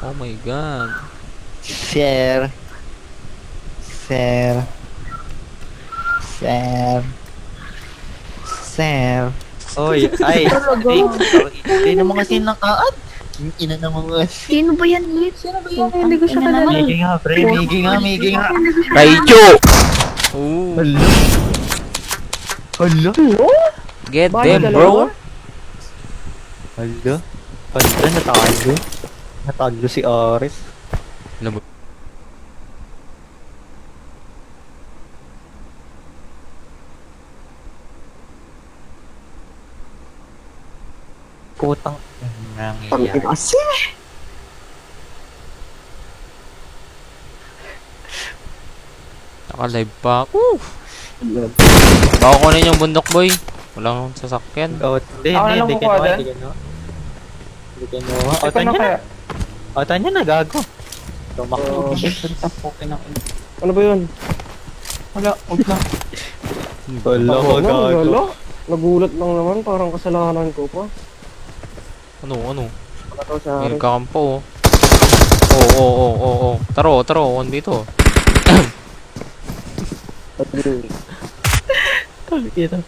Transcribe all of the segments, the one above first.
Oh my god. Share. Share. Share. Share. Oy, ay. Hindi naman kasi naka-add. Yung ina naman kasi. Sino ba yan, Lit? Sino ba yan? Hindi ko siya kilala. Migi nga, pre. Migi nga, Migi nga. Raichu! Ooh. Hala. Hala. Get Bakit them, dalawa? bro. Hala. Hala, natalo. Natalo si Aris. Ano ba? Putang Tangin nangyayari. kasi. Naka-live pa ako. Baka kunin yung bundok, boy. Walang sasakyan. Oh, hindi, Ako na hindi, lang hindi kukuha kinuha, doon. hindi kinuha. Hindi kinuha. Ito Otan na niya na. kaya. Otan niya na, gago. Tumakbo. Ano ba yun? Wala, huwag lang. Wala Ako ko, na, gago. wala. Nagulat lang naman, parang kasalanan ko pa. Ano? Wala to sa May akin. nagkakampo, oh. Oo. Taro. 1v2. Ito.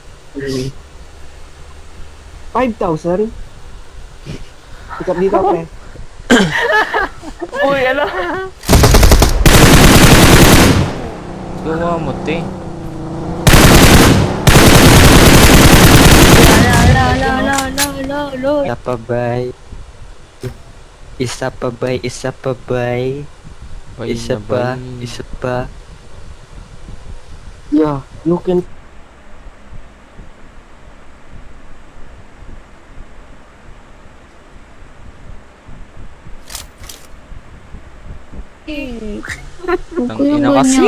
5,000? Ikat dito, pre. Uy, ala. Gawa mo, te. Isa pa bay. Isa pa bay, isa pa bay. Bay Isa na pa, bay. isa pa. Yeah, looking. Ang ina kasi.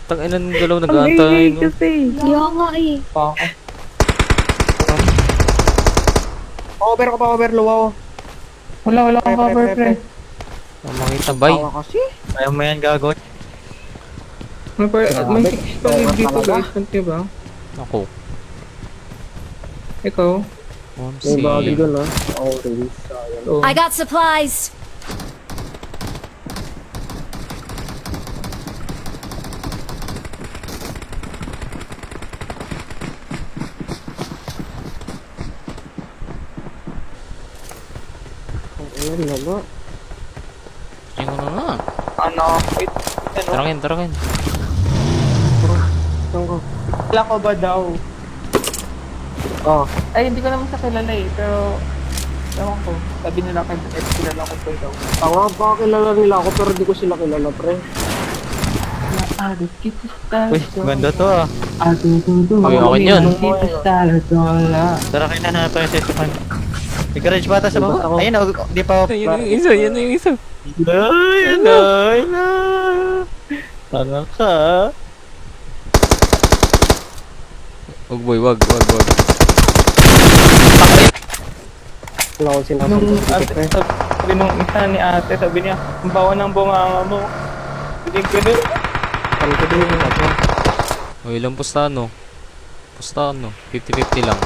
Tang ina ng dalaw nag-aantay. No? Kaya nga eh. Pa ako. Pa-over low ako. Wala akong cover, pre. Ang makita, bay. Tawa kasi. Ayaw mo yan, gago. May 6 pa live dito, guys. Kunti ba? Ako. Ikaw? May body Si... doon, ha. Orange, sayang. Oo. I got supplies. Ayan na ba? Ano na? Ano? Wait. Ano? Tarakin. Saan ko? Wala ko ba daw? Oh, Ay, hindi ko naman sa kilala eh. Pero, ewan ko. Sabi nila kay Ed, kilala ko pa daw. tanga ba kilala nila ako pero di ko sila kilala, pre. Aduh, kita Uy, ganda to ah. Uy, akin yun. Tara kayo na natin sa itukan. May garage bata sa baba. Ayun, oh, di pa. Yan yung isa. Ay. Tanga ka. Wag, boy, wag. Wala akong sinasabi. Nung Pre. sabi nung isa ni ate, sabi niya, ang bawa ng bunganga mo. Hindi ko din. Ano ko din yung ako? Uy, ilang pustahan, no? 50-50 lang.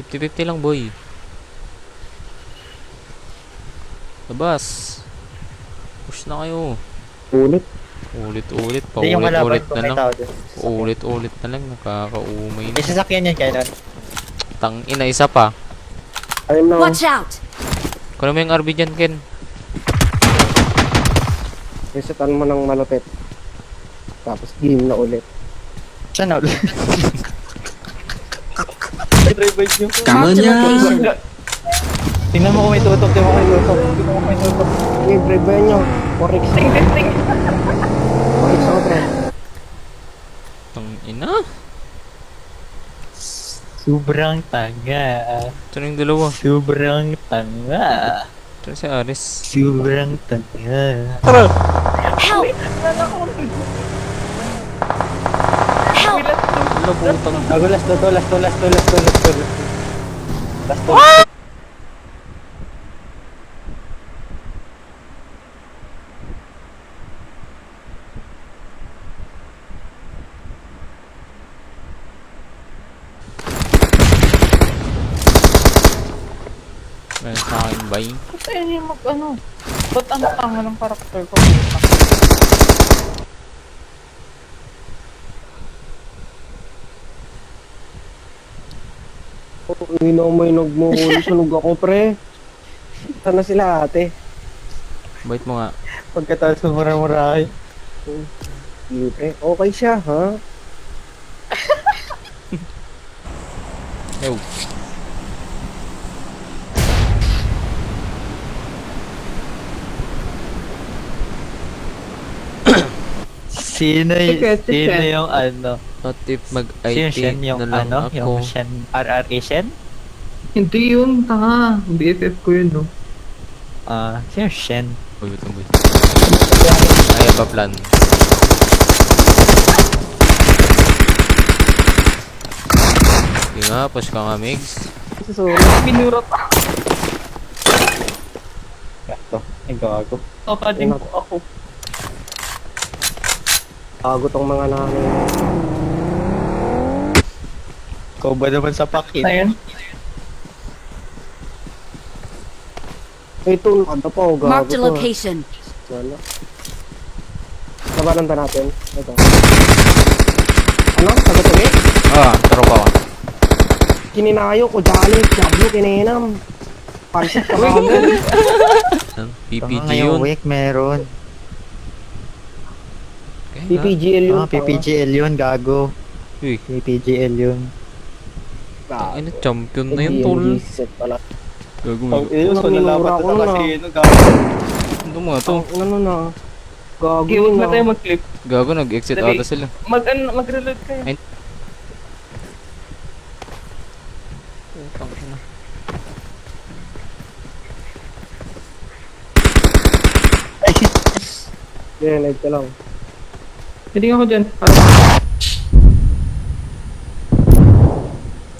50-50 lang, boy. Labas. Push na kayo. Ulit. Ulit-ulit. Hindi yung malaban Paulit-ulit kung na may lang. tao dun. Ulit-ulit na lang. Nakakaumay May na. sasakyan yan kayo nun. Tang ina, isa pa. Ayun na. Watch out. Kunin mo yung RB dyan, Ken. Resetan mo ng malupit. Tapos game na ulit. Saan na ulit? Mark the location. Tingnan mo kung may tutok. Tingnan mo kung may tutok. Okay, brave ba yan nyo? Forex. Forex ako, pre. Tang ina. Sobrang tanga. Ito na yung dalawa. Sobrang tanga. Ito na si Aris. Sobrang tanga. Help. Help. Labutang. Ako, last to. Last to. Kaya sa akin, bay. Kasi yun yung mag-ano. Ba't ang tanga ng karakter ko? Hindi na may nagmuhuli. Sunog ako, pre. Saan na sila, ate? Bait mo nga. Pagkatapos ng mura-murahay. Hindi, pre. Okay siya, ha? Ew. Sino yung ano? What if Sino mag-IT Shen yung na lang ano? ako? Yung Shen? RRA Shen? Hindi yun, tanga. BFF ko yun, no? Sino Shen? Uy, wait lang, boy. I have a plan. Sige nga, push ka nga, Migs. Susunod. Binurot ako. Ito. Ay, gago. Kapading ko ako. Bago tong mga namin. Ikaw ba naman sa pakit? Ayun. Ito, ano pa, gago Marked a to, ha? location. Wala. Labanan ba natin? Ito. Ano? Sagot ulit? Ah, tropa ko. Kininayo ko, jali, jablo, kininam. Pansit ka ba? PPG Ngayong yun. week meron. Okay, nga. PPGL yun. PPGL yun, gago. Uy, PPGL yun. ano, champion na yun, tol. Set pala. Gago Pag mo. iyo, so nalaban Ako na na. kasi yun, gago. Ano mga to? Ano na? Gago Okay, huwag na na. tayo mag-clip. Gago, nag-exit Dali. ata sila. Mag-reload kayo. Ay. Dinened ka lang. Hindi ako dyan.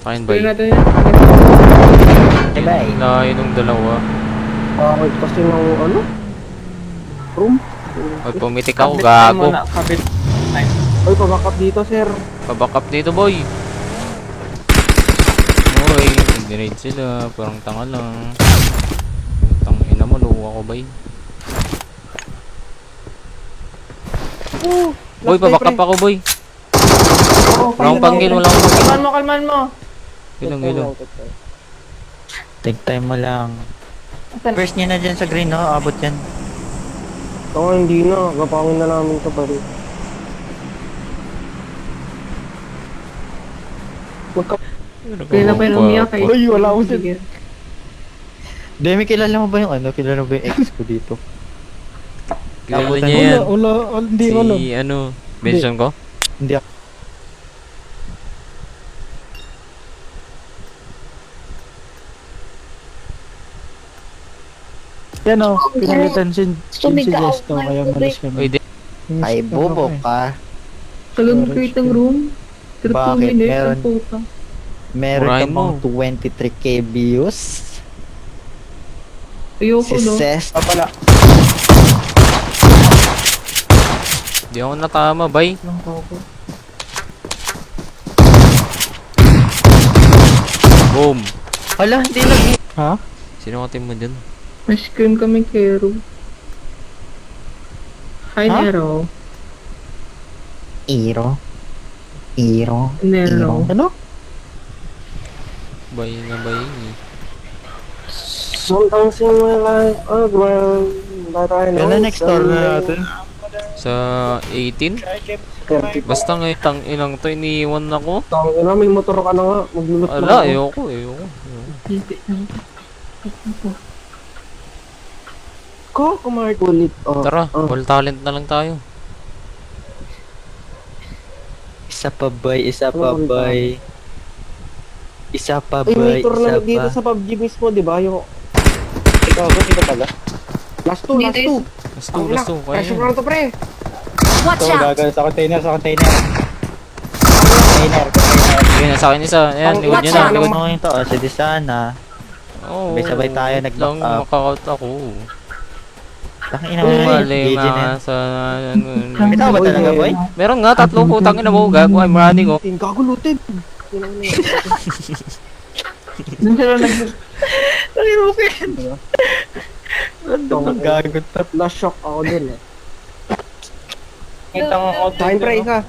Fine, Pwede bye. natin yan. Bye-bye. Na yun yung dalawa. Bakit kasi ng ano? Room? Ay, pumitik ako, Kabit tayo gago. muna, kabit. Ay, Ay, pabakap dito, sir. Pabackup dito, boy. Uy, nag-grenade sila. Parang tanga lang. Tang ina mo, luwa ko, bay. Boy, pabackup ako, boy. Wala akong panggil, wala akong panggil. Kalman mo. Ilang, ilang. Take time mo lang. First niya na dyan sa green, no? Abot yan. Oo, hindi na. Gapangin na namin ito, pare. Kaya na pa yung umiyak eh. Uy, wala akong Sige. Demi, kilala mo ba yung ano? Kilala mo ba yung ex ko dito? Kilala Abutan niya mo. yan. Hindi ko, no. Si, ano, mention ko? Hindi ako. Yan o, pinalitan si Sumigaw Jesto, kaya malis kami. Uy, di. Ay, bobo ka. Tagal ko itong room. 2 Bakit? minutes Meron. ang puta. Meron Murahin ka bang mo. 23k views? Ayoko Si no. Ces. Pala. Di ako natama, bay. Lang ako. Boom. Hala, hindi nag... Ha? Sino ka team mo dyan? May scream kami kay Ru. Hi, Ha? Nero. Iro. Iro. Nero. Ano? Bay na bay. Sometimes in my life, well, that I know. Kailan next door na natin? Sa 18? Basta ngayon, tang inang to, iniiwan ako. Ina, may motor ka na nga. Maglulot na Ala, ako. ayoko, ayoko. Kumark ulit. Oh, Tara, oh. all talent na lang tayo. Isa pa bay, isa pa Ano ba bay. Isa pa Ay, may bay, tour na isa dito pa. sa PUBG mismo, di ba? Yung Ikaw, ba dito pala? last two, last two. Last two, last two. Kaya Pressure yun. lang to, pre. Watch Ito, out! gagawin sa container, sa container. Container. Sige, nasa akin isa. Ayan, Ang- likod Watch nyo na. out! Likod. Ano yung to? Sige sana. Oo. Sabay-sabay tayo, wait nag-back lang, up. makakout ako. Tangina Kung mo mali yun. nga sa... May tao ba talaga, boy? Meron nga, tatlong putang ina mo. Gago, I'm running, oh. Kagulutin. Doon sila nag... Nakirukin! Random lang gagot na. Na-shock ako dun eh. Kita mo auto. Kain pre, isa.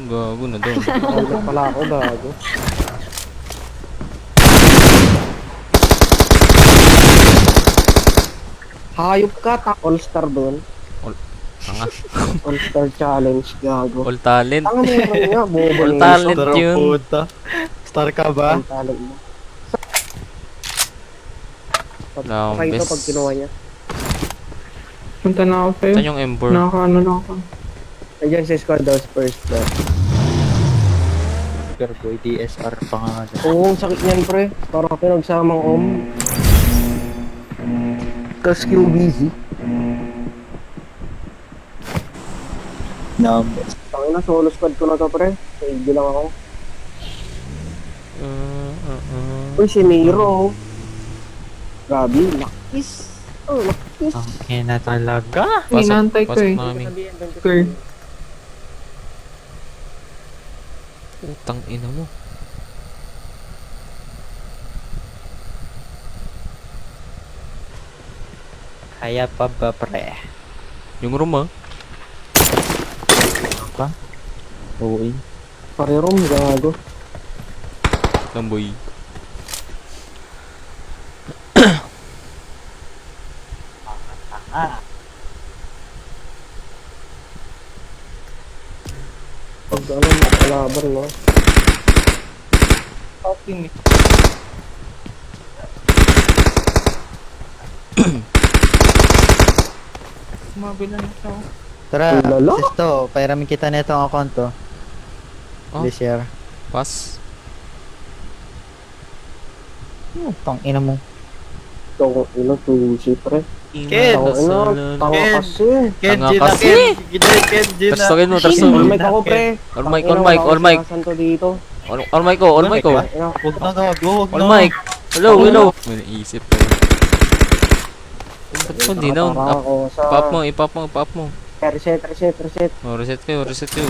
Gago na doon. Ulit pala ako, gago. Hayop ka, all-star dun. Tanga. All-star challenge, gago. All talent. Ang meron nga, bobo All na talent Star ang yun. puta. Star ka ba? All talent mo. No, Pakita best. pag kinuha niya. Punta na ako sa'yo. Saan yung Ember? Nakakaano na ako. Nandiyan sa squad house first. Superboy DSR pa nga. Oo, ang sakit niyan pre. Parang pinagsamang Tapos QBZ. Numbers. Tangina, solo squad ko na to pre. Sige lang ako. Uy, si Nero. Grabe, lakis. Oh, lakis. Ang ina talaga. Inaantay ko eh. Pasok namin. Okay. Utang ina mo. Kaya pa ba pre? Yung room ah. Oo eh. Pare-rom, gago. Lamboy. Pag ano, makalaban no. Okay. Mabila na siya. Tara, Uy, lala. sisto, pairamin kita na itong account to. Oh. This year. Pass. Tang ina mo. Ito, ino, tusi pre. Kid! Tao, ino, tanga Ken. kasi. Tanga kasi. Ken, Gina. Trustogin mo, All trustogin mo. mic ako pre. All mic, all mic, all mic. Saan to dito? All mic ko, all mic ko. Ino, Huwag na gago, huwag All na. mic. Hello, hello. May naisip pa yun. Ba't ko hindi na? nakatara ako sa... Ipap mo, ipap mo, ipap mo. Reset, reset, reset. Oh, reset kayo, reset kayo.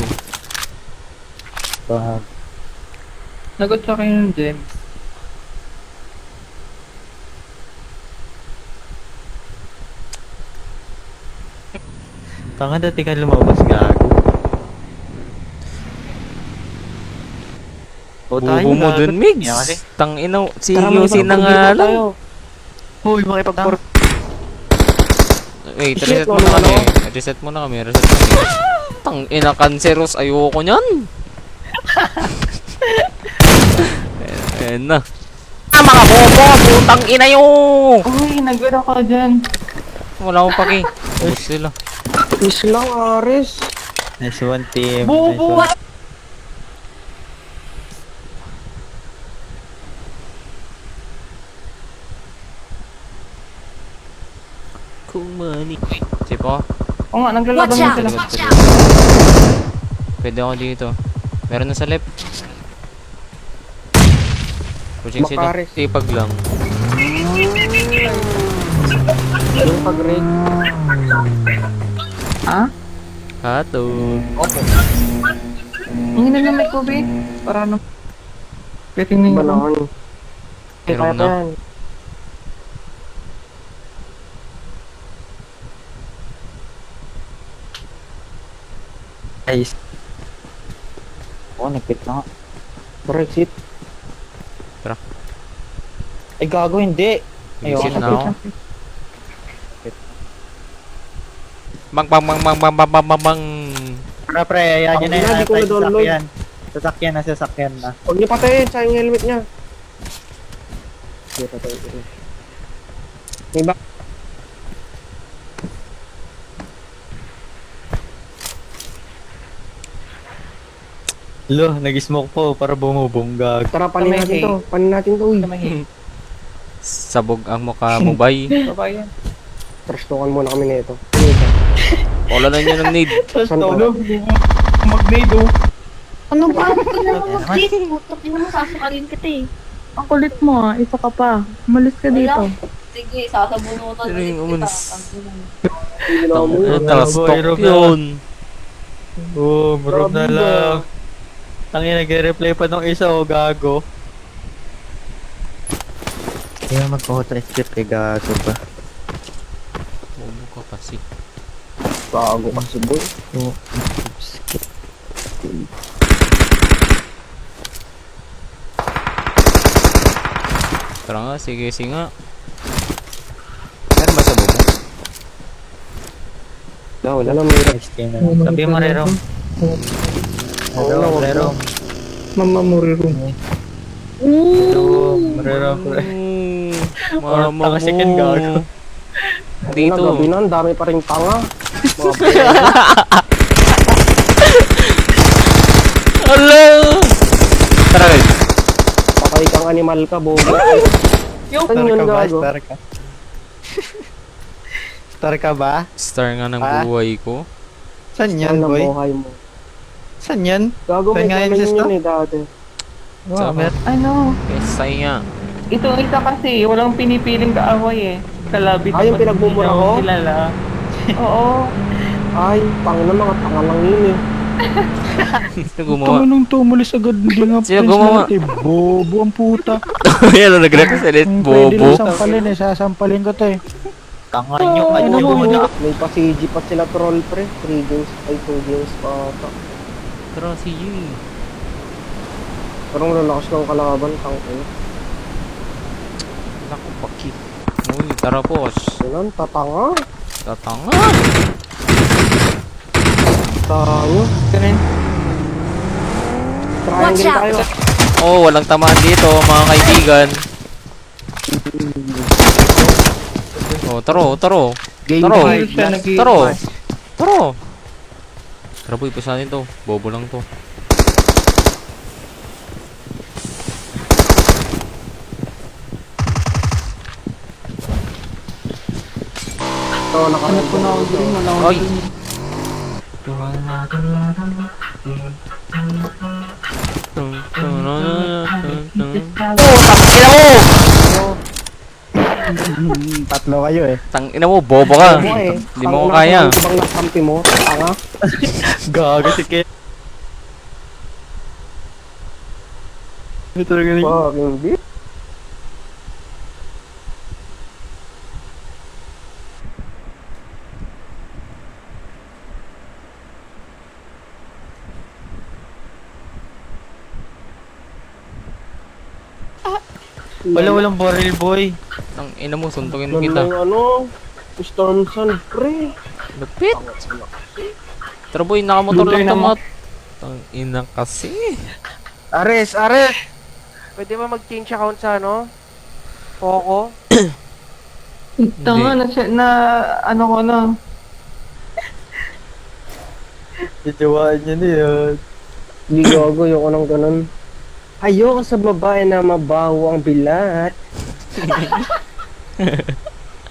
Nagot sa akin yung gem. Tanga dati ka lumabas gago. O tayo, Bubo mo gago. dun, Migs. Yan kasi. Tang ina, si Tara, Yosi na nga makipag-video lang. tayo. Hoy, makipag-por. Wait, Shit, reset muna ano, kami. Reset muna kami, reset kami. Tang ina, cancerous. Ayoko nyan. Ayan na. Ah, mga bobo! Putang ina yung! Uy, nagod ako dyan. Wala akong paki. Ubus sila. Peace lang, Ares. Nice one team. Bubo! Nice one. Kumani. Sipo. Oo nga, naglalaban Watch na out! sila. Watch out! Pwede ako dito. Meron na sa left. Pushing sila. Makares. Tipag lang. Yung pag-red. Ha? Hato. Ang ina na may Kobe. Para ano? Pwede na Ba yun. naman? Meron Kaya na. yan. Nice. Oh, nagpit na nga. Brexit. Ay, gago, hindi. Exit Ayoko. na ako. Bang bang bang bang bang bang bang bang bang. Tara, pre, ayan Ako yun na na, yan. di ko Tayo na-download. sasakyan. Sasakyan na, sasakyan na. Huwag niyo patayin, sayang yung helmet niya. Hindi, patayin ko. May ba? Lo, nag-smoke po para bumubungga. Tara, panin natin to. Panin natin to, uy. Sabog ang mukha mo, bay. Babae yan. Trastukan muna kami nito. Wala na nyo ng need. Saan to? Mag-nade oh. Ano ba? Mag-date? Putok mo, sasakalin kita eh. Ang kulit mo ah, isa ka pa. Umalis ka dito. Sige, sasabunutan Sino yung umalis? Ginawa mo. Talastok yun. Oh, maroon na lang. Ang nag-reply pa nung isa, oh, gago. Hindi na magpa-auto-escape eh, gago ba? Bobo ka kasi. Bago kasi boy. Oo. Escape. Tara nga, sige nga. Meron ba sa bobo? Wala na may rice. Sabi mo, Rero. Rero. Mama Murirum. Rero. Mama mo. Kasi kin gago. Dito. Gabi na, ang dami pa rin tanga. Mga Hello! Tara guys. patay kang animal ka, bobo. Saan yun gago? Star ka. Star ka ba? Star nga ng Ah? buhay ko. Saan yan, Saan ang boy? buhay mo? Saan yan? Gago, may Kaya nga gamen yung yun eh dati. Sa Mer. Ano? Kesay nga. Itong isa kasi, walang pinipiling kaaway eh. Kalabit Ay, yung pinagmumura ko? Kilala. Oo. Ay, pangina mga tanga lang yun eh. Sino gumawa? Tama nung tumulis agad, hindi nga Sino friends gumawa? natin. Bobo ang puta. Yan, nag-request ulit. Pwede Bobo. lang sampalin eh, sasampalin ko to eh. Tanga nyo, Ano ano mo? mo? May pa-CG pa sila troll pre. 3 games, ay 2 games pa ata. Tara, si G. Parang lalakas ng kalaban, tangina. Naku, paki. Uy, tara boss. Sinan, tatanga. Tatanga. Tayo. Ganun. Watch Triangle out. tayo. Oh, walang tamaan dito, mga kaibigan. Oh, taro. Taro. Tara boy, pasanin to. Bobo lang to. Ito, nakahanap ko na ako green. Wala akong Ay! green. Tatlo kayo eh. Tangina mo, bobo ka. Bobo eh. Hindi mo ko Tangina kaya. ka, ibang nakampi mo. Tanga. Gago si Ken. Ito talaga na Fucking bitch. Walang barrel, boy. Tangina mo, suntukin mo Ano kita. yung ano? Storm Sun, pre. Lupit. Tara boy, nakamotor Lutoy lang to, na mo. Mat. Tangina kasi. Ares! Pwede ba mag-change account sa ano? Poco? Tanga na ano ko na. Jajawaan niya na yun. Hindi gago yung anong ganun. Ayoko sa babae na mabaho ang bilat.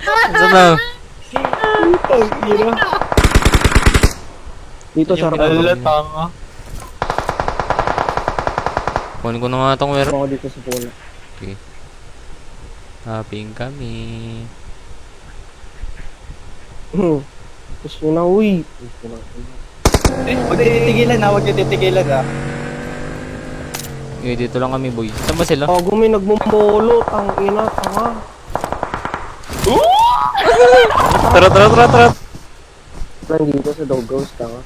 Saan na? Dito sa Alala, tanga. Kunin ko na nga itong wero. ako dito sa pula. Okay. Happing kami. Tapos yun na, uy. Huwag niyo titigilan ha, huwag niyo titigilan ha. Okay, dito lang kami boy. Saan ba sila? Gago may nagmumolo. Tangina, tanga. Tara. Nandito sa Doghouse, tanga.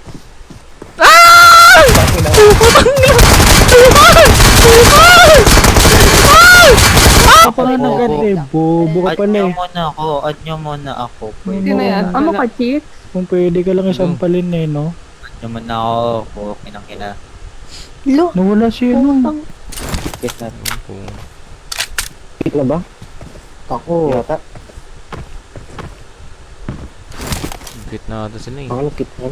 Ako nga agad eh, bobo ka pala eh. Add nyo muna ako. Hindi na yan. Ano ka, chick? Kung pwede ka lang isampalin eh, no? Add nyo muna ako. Kinang-kina. Nawala siya nun. Get na. Hit na ba? Ako. Yata. Bit na ata sila eh. Ano kit na?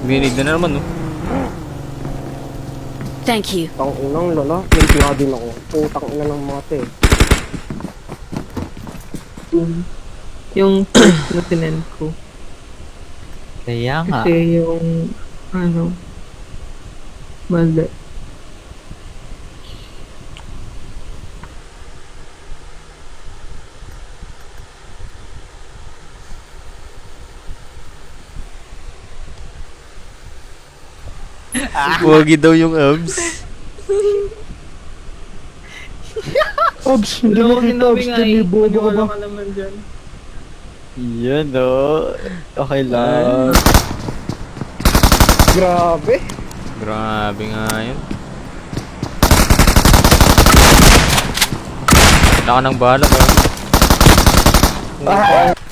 Binig na naman, no? Thank you. Tanginang lala. May din ako. Putang ina ng mga te. Yung first na tinend ko. Kaya nga. Kasi yung, ano, mali. Wagi daw yung abs. Obs, hindi mo kita, Obs, hindi bobo ka ba? ka naman dyan. Yun, no. Okay lang. Grabe. Grabe nga yun. Wala ka ng bala ba? Ang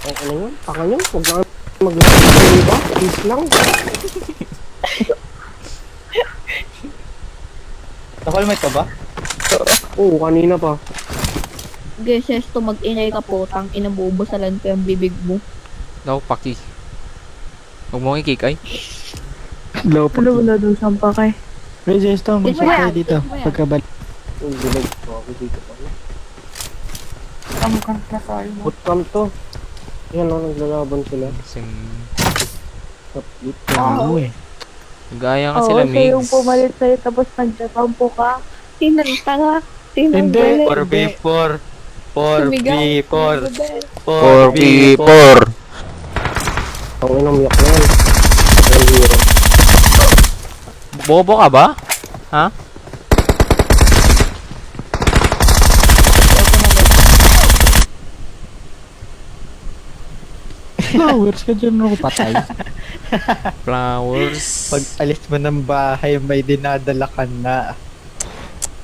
ano yun? Taka nyo? Huwag lang mag-laro ba? Peace lang. Nakalmate ka ba? Oo, kanina pa. Geses to mag-ingay ka po. Tang inabubusalan ko yung bibig mo. Daw, paki. Huwag mo i-kick ay. Low pa. Ano wala dun siyang pakay? Resistance, mag-check tayo dito. Pagkabalik. Yung dilag ko ako dito pa. Kamukha na tayo. Bootcamp to. Yan lang, naglalaban sila. Kasing... Kapit. Oo eh. Gaya nga Oo, sila, siya yung Migs. pumalit sa'yo tapos nagtatampo ka. Sinang tanga. Sinang Hindi. galit. 4v4. 4v4. 4v4. Ang inang yak na yan. Ang hero. Bobo ka ba? Ha? Flowers ka dyan ako patay. Flowers. Pag alis mo ng bahay, may dinadala ka na.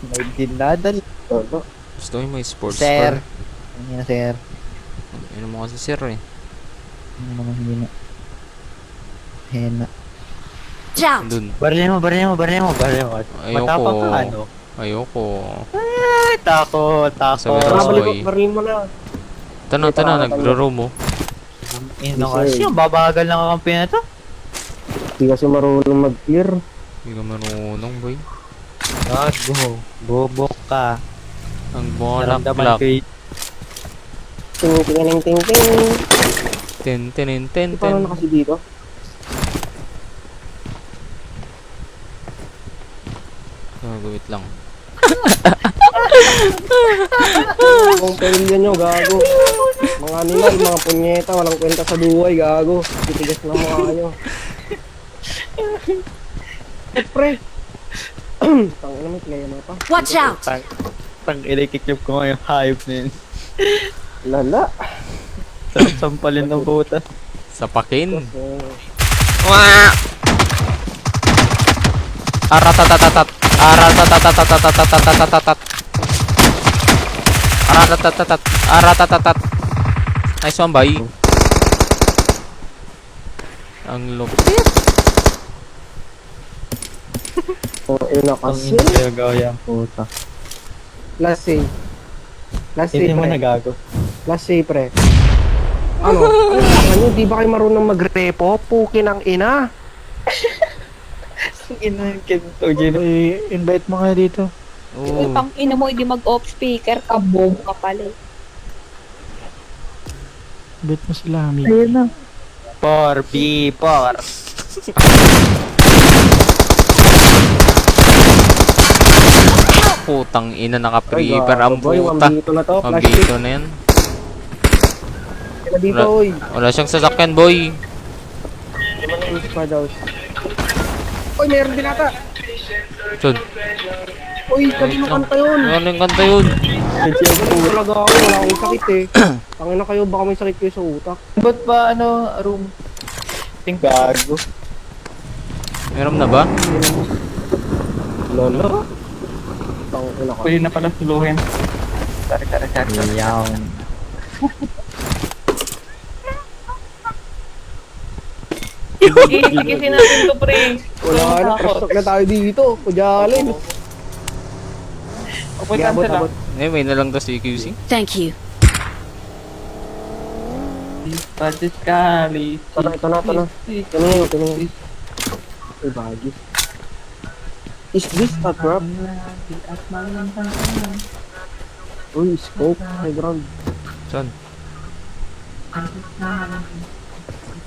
May dinadala. Ano? Gusto ko yung may sports Sir. car. Ano yan, sir? Ano mo kasi sir eh. Ano naman hindi na. Hena. Dun. Baril mo. Ayoko. Matapang ka, ano? Ayoko. Ay, takot. Sabi Tara, Ross, balik boy. ko. Barin mo na. Tanong, nagro-roam mo. Ino kasi, yung babagal ng kakampi na to. Hindi kasi marunong mag-clear. Hindi ka marunong, boy. Gago. Bobok ka. Ang bonak Naramdaman black. ko y- Ting. Ten. Paano na kasi dito? Gagawit lang. Kung pamilya nyo, gago. Mga animal, mga punyeta, walang kwenta sa buhay, gago. Titigas na mga nyo. Pre! Tangina may playa na pa. Watch out! Tang ilikikip ko nga yung hype na yun. Lala. Sarap sampalin ng butas. Sapakin. Eh, Wah! Aratatatat. Aratatatat. Aratatatat. Nice one, boy. Ang lupit. ina Ang kasi. hindi gaya ang puta. Last save. Last save, Hindi mo pre. nagago. Last save, pre. Ano? Ano? Di ba kayo marunong mag-repo? Pukin ang ina. Ino yung kinto, Gino. I-invite mo nga dito. Oo. Pang ina mo, hindi mag-off speaker ka. Boom ka pala. Invite mo sila, amigo. Ayun na. 4v4. Putang ina, naka-prepper ang boy, puta. Wambito na to. Flash Mabito na yan. na dito, Wala. oy. Wala siyang sasakyan, boy. Oy, meron din ata. Sud. Oy, kanino kanta yun? Ano yung kanta yun? Talaga ako, wala akong sakit eh. Tangina kayo, baka may sakit kayo sa utak. Ba't ba room? Ting gago. Meron na ba? Lolo? Tangina ka. Pwede na pala suluhin. Sorry. Yawn. Ikisin natin to, pre. Wala na, presstalk na tayo dito. Kudyalin. Apoy cancel lang. May na lang to si QC. Thank you. Budget ka, Lee. Ito na. Ito na. Ay, bagay. Is this a trap? Uy, scope. High ground. Saan?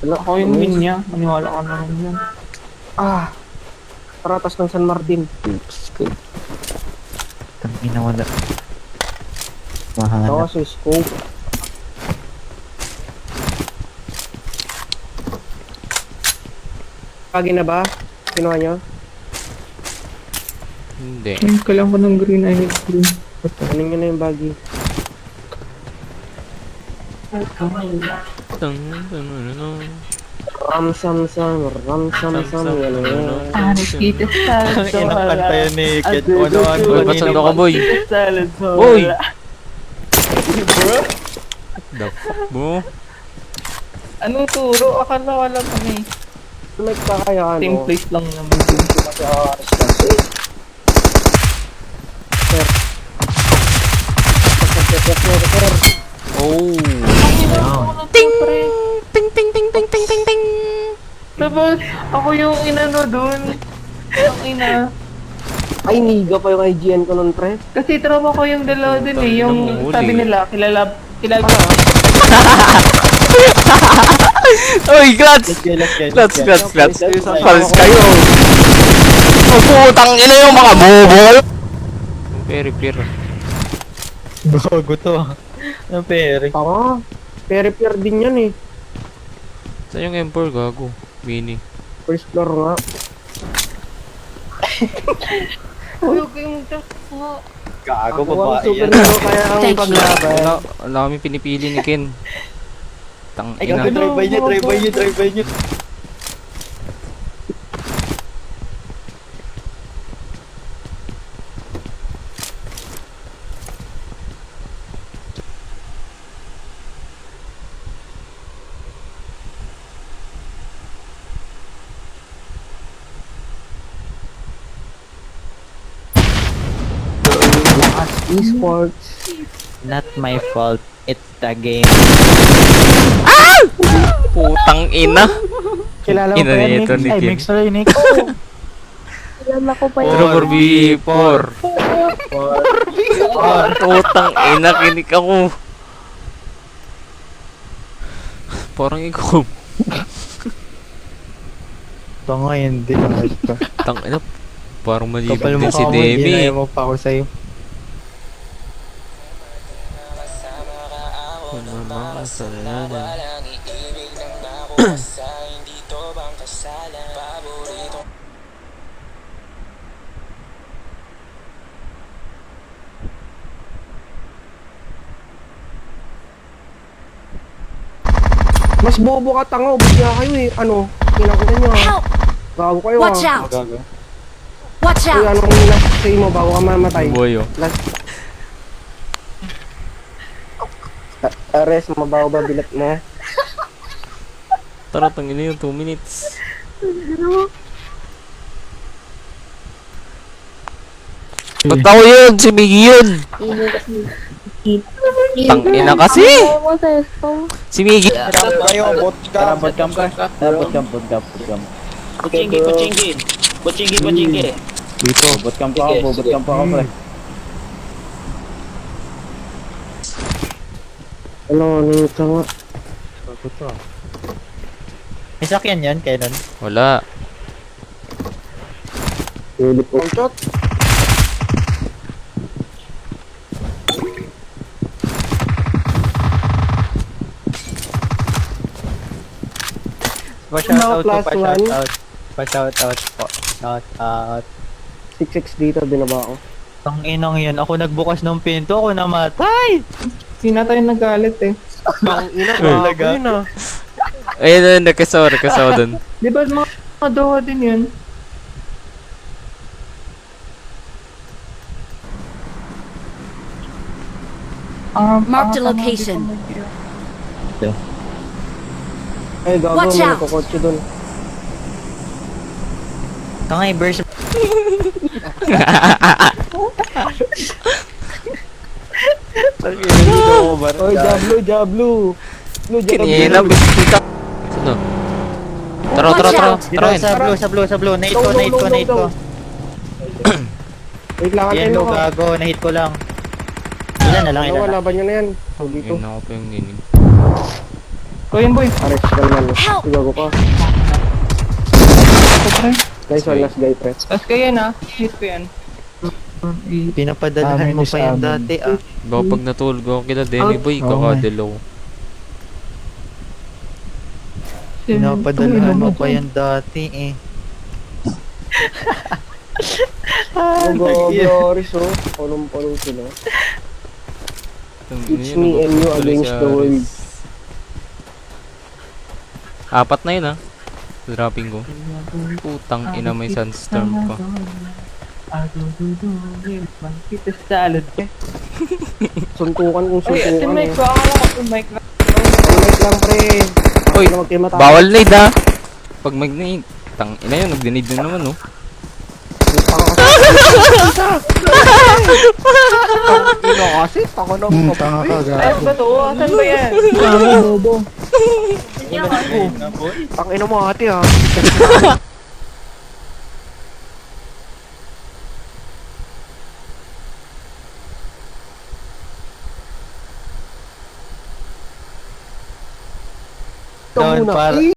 Wala, Ako yung win niya. Maniwala ka na rin yan. Ah! Paratas ng San Martin. Tang ina wala. Mahana. Ito kasi scope. Kagi na ba? Kinuha nyo? Hindi. Ngayon ka lang ko ng green, I need green. Kunin nyo na yung baggy. Ram-sam-sam, ram-sam-sam, yan o yan. Kita salad Ang inang kanta yun ni Kid. Ano ang Boy, ba't sando ka, boy? Salad sa Boy! The fuck mo? Anong turo? Akala wala kami. Like pa kaya Same ano? place lang naman din sa Oh! Ting! Ting, ting, ting, ting, ting, ting, ting! Tapos, ako yung inano dun. Ang ina. Ay, niga pa yung IGN ko nun, pre. Kasi trauma ko yung dalawa dun eh. Yung Namumuli. sabi nila, kilala Uy, clutch! Clutch, clutch, clutch. Palis kayo. Putang ina yung mga bobo. Very pure. Bago to. Ang pere. Tama. Pere-pere din yan eh. Saan yung M4 gago? Mini. First floor nga. Huwag kayong Gago Ako ang babae super yan. hero kaya ang paglaban. Wala kami pinipili ni Ken. Tang Ay, ina. gago, drive by nyo, drive by nyo. Esports. Not my fault. It's the game. Putang ina. Kilala mo Ina pa yan, nito Nick? ni Ay, Kim. Mix na rin, Nick. Kilala ko pa yun. 4v4. Putang ina, kinik ako. Parang ikaw. Tanga, hindi. Tang ina. Parang malibig Kapal din mo si ka mo, Demi. hindi mo pa ako sa'yo. Mas bobo ka tanga, ubus nga kayo eh. Ano? Kinakita nyo ha. Gago kayo ha. Watch out! Gago. Watch Uy, out! anong last say mo bago ka mamatay? Boy, oh. Last... Ares, mabaho ba bilat mo? Tara, tangin yung 2 minutes. Ba't ako yun? Si Miggy yun! Tang ina kasi! Ayaw mo sa esto. Si Miggy! Tayo, botcamp. Botcamp ka. Botcamp. Pochingi. Dito, botcamp pa ako, pre. Ano, ano tanga? Bago to. May sakyan yan, kaya nun. Wala. Philip ko. Shot. Pa-shoutout po, Plus one. pa-shoutout. Pa-shoutout po. Shoutout. 6-6 dito, binaba ako. Ang inang yan, ako nagbukas ng pinto, ako namatay! Sina tayo nagalit eh. Ang ina, Talaga? yun ah. Ayun, nagkasawa dun. Di ba mga dawa din yun? Mark the location. Ay, gago, Watch may out! nakakotse dun. Tangay, burst. Oy, Jablo. Kinina, bisita. Sino? Tara. Dito, sa blue. Nahit ko. Wait lang, antayin Yan, mo ko. gago, nahit ko lang. Ilan na lang, Ano, laban nyo na yan. So, dito. Yun ako pa yung ninig. Kuya boy. Ares, kalman mo. Help! Gago ka. Guys, one last guy, pre. Tapos kaya na, hit ko yan. Pinapadalahan mo pa yan dati, ah. Baka pag natulog ako kila Demi Boy, kakadalaw. Pinapadalahan mo pa yan dati, eh. Grabe, Aris, oh. Palong-palong sila. It's me and you against the world. Apat na yun, ha? Dropping ko. Putang ina, may sunstorm pa. Kita sa salad eh. Suntukan kung Uy, ate suntukan, Mike, eh. baka ako mag-mic na. Wait lang, pre. Uy, Huwag kayo matapos. bawal nade, ha? Pag mag-nade, tang ina yun, nag-nade na naman, oh. Ino kasi, tako na mo. Tanga ka, Ayos ba to? Asan ba yan? bobo. Tangina mo ate, ha. Doon, Muna. para...